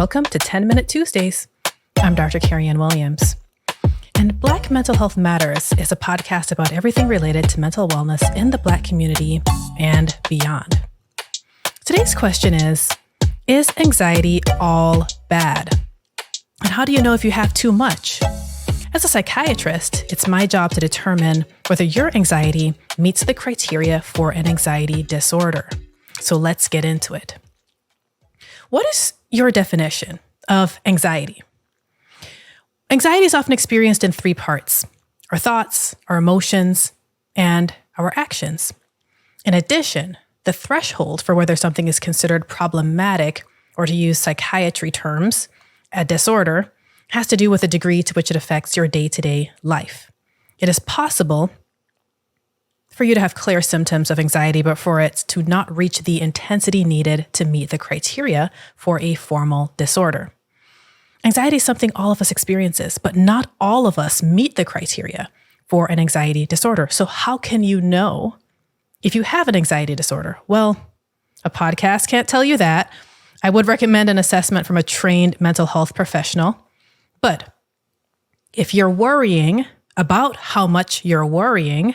welcome to 10-Minute Tuesdays. I'm Dr. Kerry-Ann Williams. And Black Mental Health Matters is a podcast about everything related to mental wellness in the Black community and beyond. Today's question is anxiety all bad? And how do you know if you have too much? As a psychiatrist, it's my job to determine whether your anxiety meets the criteria for an anxiety disorder. So let's get into it. What is your definition of anxiety? Anxiety is often experienced in three parts: our thoughts, our emotions, and our actions. In addition, the threshold for whether something is considered problematic, or to use psychiatry terms, a disorder, has to do with the degree to which it affects your day-to-day life. It is possible for you to have clear symptoms of anxiety, but for it to not reach the intensity needed to meet the criteria for a formal disorder. Anxiety is something all of us experiences, but not all of us meet the criteria for an anxiety disorder. So how can you know if you have an anxiety disorder? Well, a podcast can't tell you that. I would recommend an assessment from a trained mental health professional. But if you're worrying about how much you're worrying,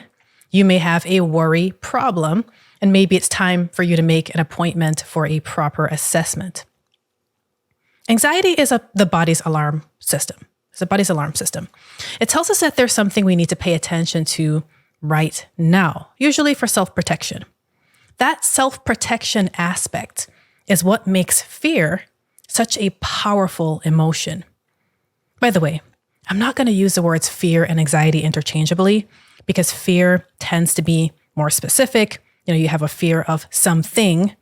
you may have a worry problem, and maybe it's time for you to make an appointment for a proper assessment. Anxiety is the body's alarm system. It's the body's alarm system. It tells us that there's something we need to pay attention to right now, usually for self-protection. That self-protection aspect is what makes fear such a powerful emotion. By the way, I'm not going to use the words fear and anxiety interchangeably because fear tends to be more specific. You have a fear of something,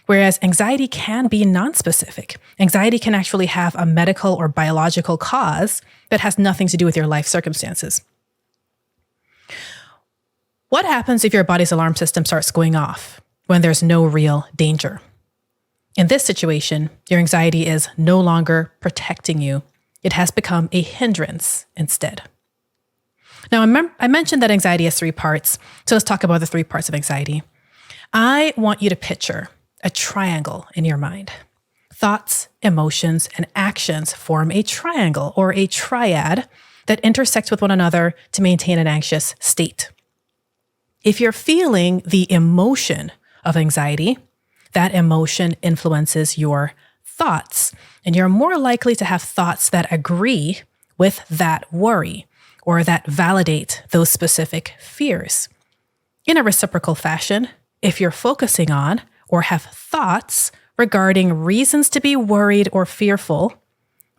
whereas anxiety can be nonspecific. Anxiety can actually have a medical or biological cause that has nothing to do with your life circumstances. What happens if your body's alarm system starts going off when there's no real danger? In this situation, your anxiety is no longer protecting you. It has become a hindrance instead. Now, I mentioned that anxiety has three parts, so let's talk about the three parts of anxiety. I want you to picture a triangle in your mind. Thoughts, emotions, and actions form a triangle or a triad that intersects with one another to maintain an anxious state. If you're feeling the emotion of anxiety, that emotion influences your thoughts, and you're more likely to have thoughts that agree with that worry or that validate those specific fears. In a reciprocal fashion, if you're focusing on or have thoughts regarding reasons to be worried or fearful,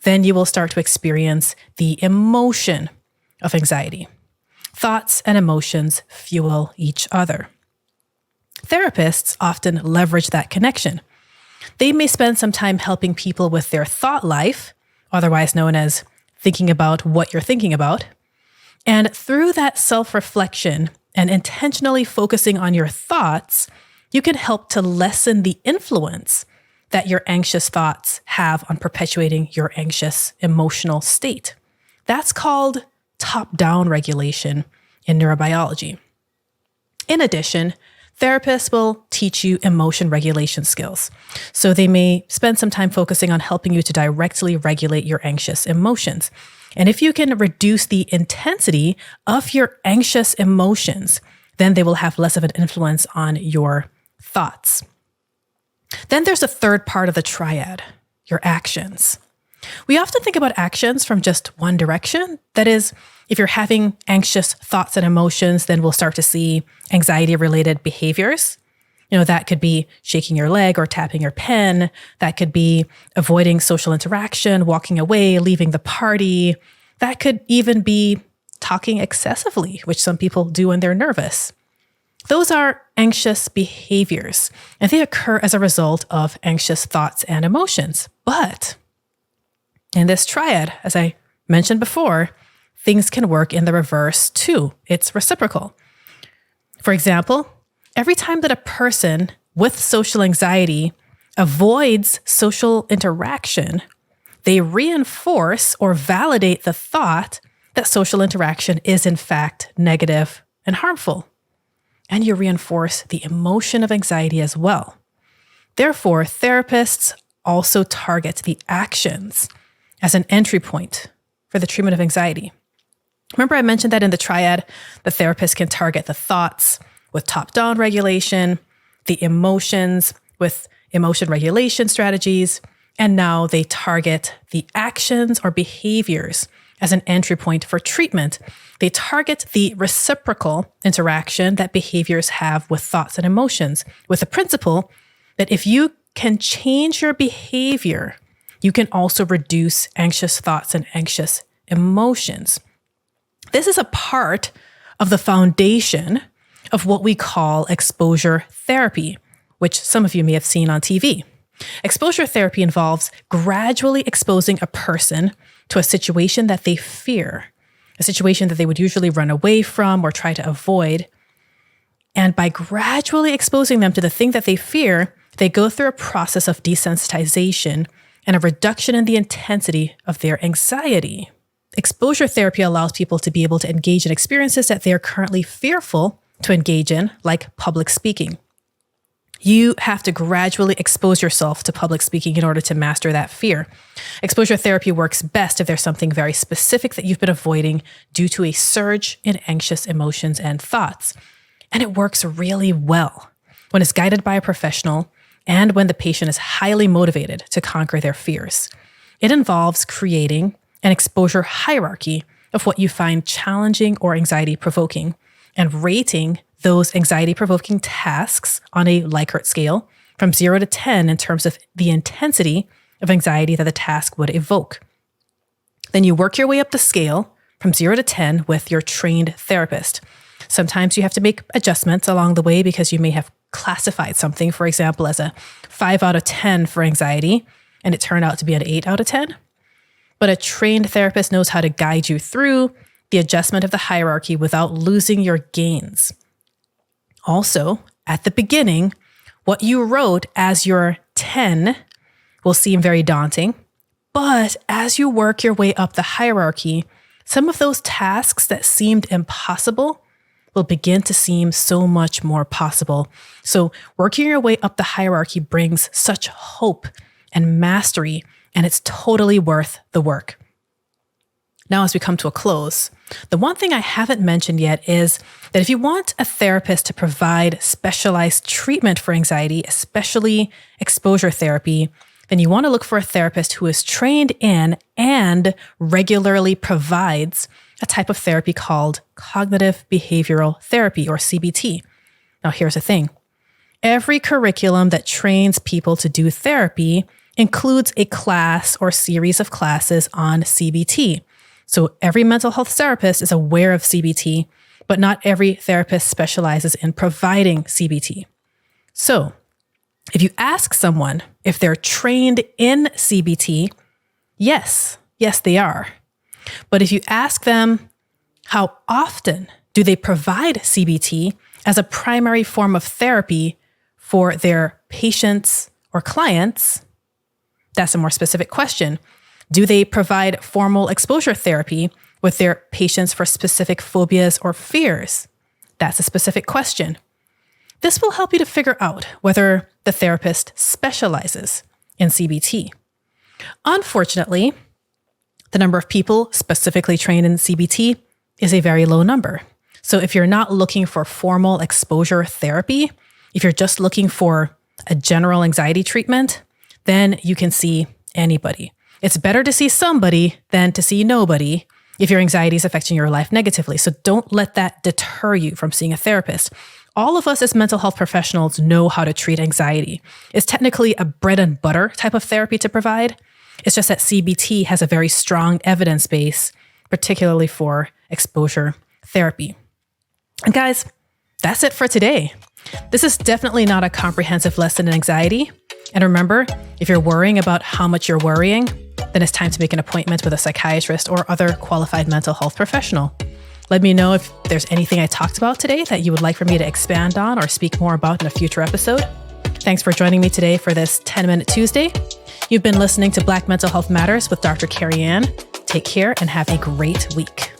then you will start to experience the emotion of anxiety. Thoughts and emotions fuel each other. Therapists often leverage that connection. They may spend some time helping people with their thought life, otherwise known as thinking about what you're thinking about. And through that self-reflection and intentionally focusing on your thoughts, you can help to lessen the influence that your anxious thoughts have on perpetuating your anxious emotional state. That's called top-down regulation in neurobiology. In addition, therapists will teach you emotion regulation skills. So they may spend some time focusing on helping you to directly regulate your anxious emotions. And if you can reduce the intensity of your anxious emotions, then they will have less of an influence on your thoughts. Then there's a third part of the triad, your actions. We often think about actions from just one direction. That is, if you're having anxious thoughts and emotions, then we'll start to see anxiety-related behaviors. That could be shaking your leg or tapping your pen. That could be avoiding social interaction, walking away, leaving the party. That could even be talking excessively, which some people do when they're nervous. Those are anxious behaviors, and they occur as a result of anxious thoughts and emotions. But in this triad, as I mentioned before, things can work in the reverse too. It's reciprocal. For example, every time that a person with social anxiety avoids social interaction, they reinforce or validate the thought that social interaction is in fact negative and harmful. And you reinforce the emotion of anxiety as well. Therefore, therapists also target the actions as an entry point for the treatment of anxiety. Remember, I mentioned that in the triad, the therapist can target the thoughts with top-down regulation, the emotions with emotion regulation strategies, and now they target the actions or behaviors as an entry point for treatment. They target the reciprocal interaction that behaviors have with thoughts and emotions, with the principle that if you can change your behavior, you can also reduce anxious thoughts and anxious emotions. This is a part of the foundation of what we call exposure therapy, which some of you may have seen on TV. Exposure therapy involves gradually exposing a person to a situation that they fear, a situation that they would usually run away from or try to avoid. And by gradually exposing them to the thing that they fear, they go through a process of desensitization and a reduction in the intensity of their anxiety. Exposure therapy allows people to be able to engage in experiences that they are currently fearful to engage in, like public speaking. You have to gradually expose yourself to public speaking in order to master that fear. Exposure therapy works best if there's something very specific that you've been avoiding due to a surge in anxious emotions and thoughts. And it works really well when it's guided by a professional and when the patient is highly motivated to conquer their fears. It involves creating an exposure hierarchy of what you find challenging or anxiety-provoking and rating those anxiety-provoking tasks on a Likert scale from 0 to 10 in terms of the intensity of anxiety that the task would evoke. Then you work your way up the scale from 0 to 10 with your trained therapist. Sometimes you have to make adjustments along the way because you may have classified something, for example, as a 5 out of 10 for anxiety, and it turned out to be an 8 out of 10. But a trained therapist knows how to guide you through the adjustment of the hierarchy without losing your gains. Also, at the beginning, what you wrote as your 10 will seem very daunting, but as you work your way up the hierarchy, some of those tasks that seemed impossible will begin to seem so much more possible. So working your way up the hierarchy brings such hope and mastery, and it's totally worth the work. Now, as we come to a close, the one thing I haven't mentioned yet is that if you want a therapist to provide specialized treatment for anxiety, especially exposure therapy, then you want to look for a therapist who is trained in and regularly provides a type of therapy called cognitive behavioral therapy, or CBT. Now, here's the thing. Every curriculum that trains people to do therapy includes a class or series of classes on CBT. So every mental health therapist is aware of CBT, but not every therapist specializes in providing CBT. So if you ask someone if they're trained in CBT, yes, they are. But if you ask them how often do they provide CBT as a primary form of therapy for their patients or clients, that's a more specific question. Do they provide formal exposure therapy with their patients for specific phobias or fears? That's a specific question. This will help you to figure out whether the therapist specializes in CBT. Unfortunately, the number of people specifically trained in CBT is a very low number. So if you're not looking for formal exposure therapy, if you're just looking for a general anxiety treatment, then you can see anybody. It's better to see somebody than to see nobody if your anxiety is affecting your life negatively. So don't let that deter you from seeing a therapist. All of us as mental health professionals know how to treat anxiety. It's technically a bread and butter type of therapy to provide. It's just that CBT has a very strong evidence base, particularly for exposure therapy. And guys, that's it for today. This is definitely not a comprehensive lesson in anxiety. And remember, if you're worrying about how much you're worrying, then it's time to make an appointment with a psychiatrist or other qualified mental health professional. Let me know if there's anything I talked about today that you would like for me to expand on or speak more about in a future episode. Thanks for joining me today for this 10-Minute Tuesday. You've been listening to Black Mental Health Matters with Dr. Kerry-Ann. Take care and have a great week.